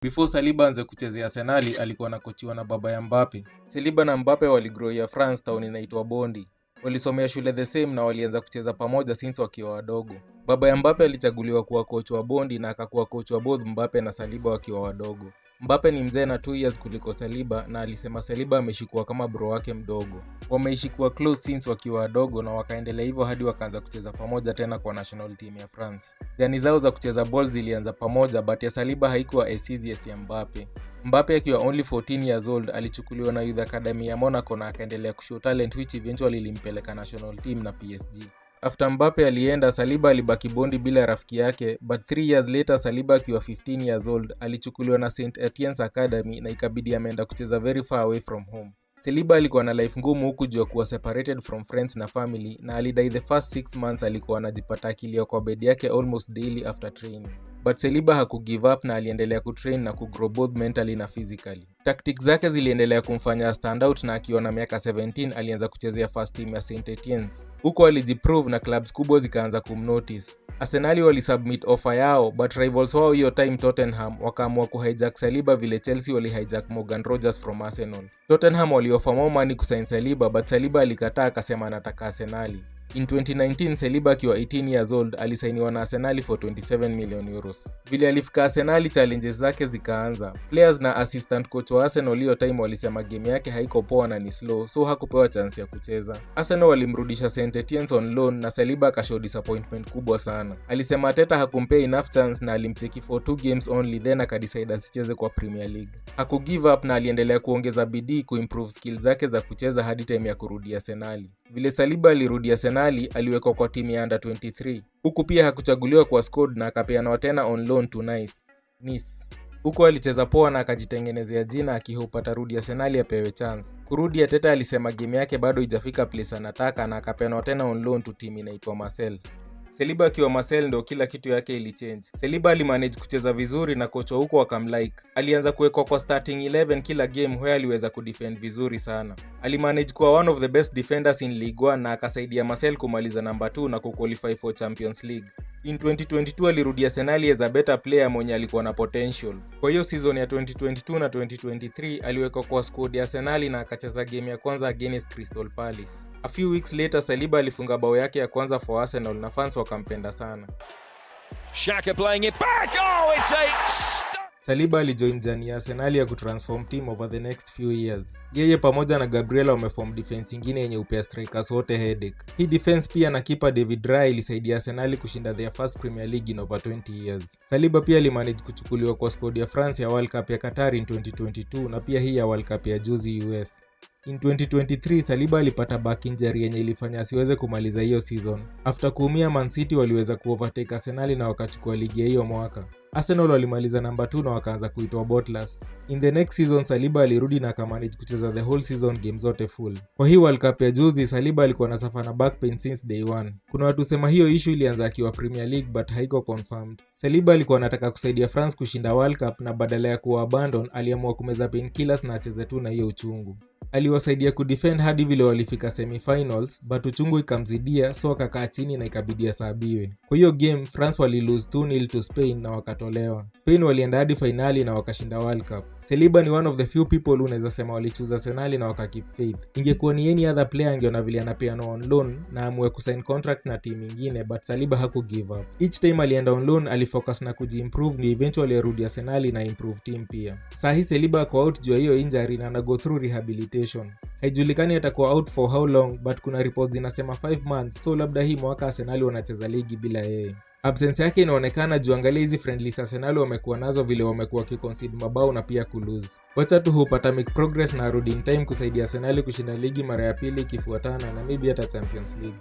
Before Saliba anze kuchezea Arsenal alikuwa anakochiwa na baba ya Mbappe. Saliba na Mbappe waligrowia France town inaitwa Bondi. Walisomea shule the same na walianza kucheza pamoja since wakiwa wadogo. Baba ya Mbappe alichaguliwa kuwa coach wa Bondi na akakuwa coach wa both Mbappe na Saliba wakiwa wadogo. Mbappe ni mzee na 2 years kuliko Saliba na alisema Saliba ameshikwa kama bro wake mdogo. Wameishi kuwa close since wakiwa wadogo na wakaendelea hivyo hadi wakaanza kucheza pamoja tena kwa national team ya France. Jani zao za kucheza ball zilianza pamoja but ya Saliba haikuwa as easy as ya Mbappe. Mbappe akiwa only 14 years old alichukuliwa na Youth Academy ya Monaco na akaendelea kushow talent which eventually ilimpeleka national team na PSG. After Mbappe alienda, Saliba alibaki Bondi bila rafiki yake, but 3 years later Saliba akiwa 15 years old alichukuliwa na Saint Etienne's Academy na ikabidi ameenda kucheza very far away from home. Saliba alikuwa na life ngumu huku juu kuwa separated from friends na family na alidai the first 6 months alikuwa anajipata akilia kwa bed yake almost daily after training. But Saliba hakugive up na aliendelea kutrain na kugrow both mentally na physically. Tactics zake ziliendelea kumfanya stand out na akiwa na miaka 17 alianza kuchezea first team ya Saint Etienne's. Huko alijiprove na clubs kubwa zikaanza kumnotice. Arsenal walisubmit offer yao but rivals wao hiyo time Tottenham wakaamua kuhijack Saliba vile Chelsea walihijack Morgan Rogers from Arsenal. Tottenham walioffer more money kusign Saliba but Saliba alikataa akasema anataka Arsenal. In 2019 Saliba akiwa 18 years old alisainiwa na Arsenal for 27 million euros. Vile alifika Arsenal challenges zake zikaanza. Players na assistant coach wa Arsenal hiyo time walisema game yake haiko poa na ni slow so hakupewa chance ya kucheza. Arsenal walimrudisha Saint Etienne's on loan na Saliba akashow disappointment kubwa sana. Alisema Arteta hakumpea enough chance na alimcheki for 2 games only then akadecide asicheze kwa Premier League. Hakugive up na aliendelea kuongeza bidii kuimprove skills zake za kucheza hadi time ya kurudi Arsenal. Vile Saliba alirudi Arsenal aliwekwa kwa timu ya under 23. Huku pia hakuchaguliwa kwa squad na akapeanwa tena on loan to Nice. Huko alicheza poa na akajitengenezea jina akihope atarudi Arsenal apewe chance. Kurudi Arteta alisema game yake bado haijafika place anataka na akapeanwa tena on loan to timu inaitwa Marseille. Saliba akiwa Marseille ndo kila kitu yake ilichange. Saliba alimanage kucheza vizuri na kocha huko akamlike. Alianza kuwekwa kwa starting 11 kila game where aliweza kudefend vizuri sana. Alimanage kuwa one of the best defenders in Ligue 1 na akasaidia Marseille kumaliza number 2 na kuqualify for Champions League. In 2022 alirudi Arsenal as a better player mwenye alikuwa na potential. Kwa hiyo season ya 2022 na 2023 aliwekwa kwa squad ya Arsenal na akacheza game ya kwanza against Crystal Palace. A few weeks later Saliba alifunga bao yake ya kwanza for Arsenal na fans wakampenda sana. Xhaka playing it back. Oh, it's a Saliba alijoin jani ya Arsenal ya kutransform team over the next few years. Yeye pamoja na Gabriel wameform defense ingine yenye upea strikers wote headache. Hii defense pia na keeper David Raya ilisaidia Arsenal kushinda their first Premier League in over 20 years. Saliba pia alimanage kuchukuliwa kwa squad ya France ya World Cup ya Qatar in 2022 na pia hii ya World Cup ya juzi US. In 2023 Saliba alipata back injury yenye ilifanya asiweze kumaliza hiyo season. After kuumia Man City waliweza kuovertake Arsenal na wakachukua ligi hiyo mwaka. Arsenal walimaliza number 2 na wakaanza kuitwa Botless. In the next season Saliba alirudi na akamanage kucheza the whole season game zote full. Kwa hii World Cup ya juzi Saliba alikuwa na suffer na back pain since day 1. Kuna watu sema hiyo issue ilianza akiwa Premier League but haiko confirmed. Saliba alikuwa anataka kusaidia France kushinda World Cup na badala ya kuwa abandon aliamua kumeza painkillers na acheze tu na hiyo uchungu. Aliwasaidia kudefend hadi vile walifika semifinals but uchungu ikamzidia so akakaa chini na ikabidi asabiwe. Kwa hiyo game France wali lose 2-0 to Spain na wakatolewa. Spain walienda hadi finali na wakashinda World Cup. Saliba ni one of the few people unaweza sema walichoose Arsenal na wakakeep faith. Ingekuwa ni any other player angeona vile anapeana on loan na amue kusign contract na team nyingine but Saliba hakugive up. Each time alienda on loan alifocus na kujiimprove ni eventually arudi Arsenal na improve team pia. Saa hii Saliba ako out juu ya hiyo injury na ana go through rehabilitation. Haijulikani atakuwa out for how long but kuna reports zinasema 5 months so labda hii mwaka Arsenal wanacheza ligi bila yeye. Absence yake inaonekana juu angalia hizi friendlies Arsenal wamekuwa nazo vile wamekuwa kiconcede mabao na pia kulose. Wacha tu hupata make progress na arudi in time kusaidia Arsenal kushinda ligi mara ya pili ikifuatana na maybe hata Champions League.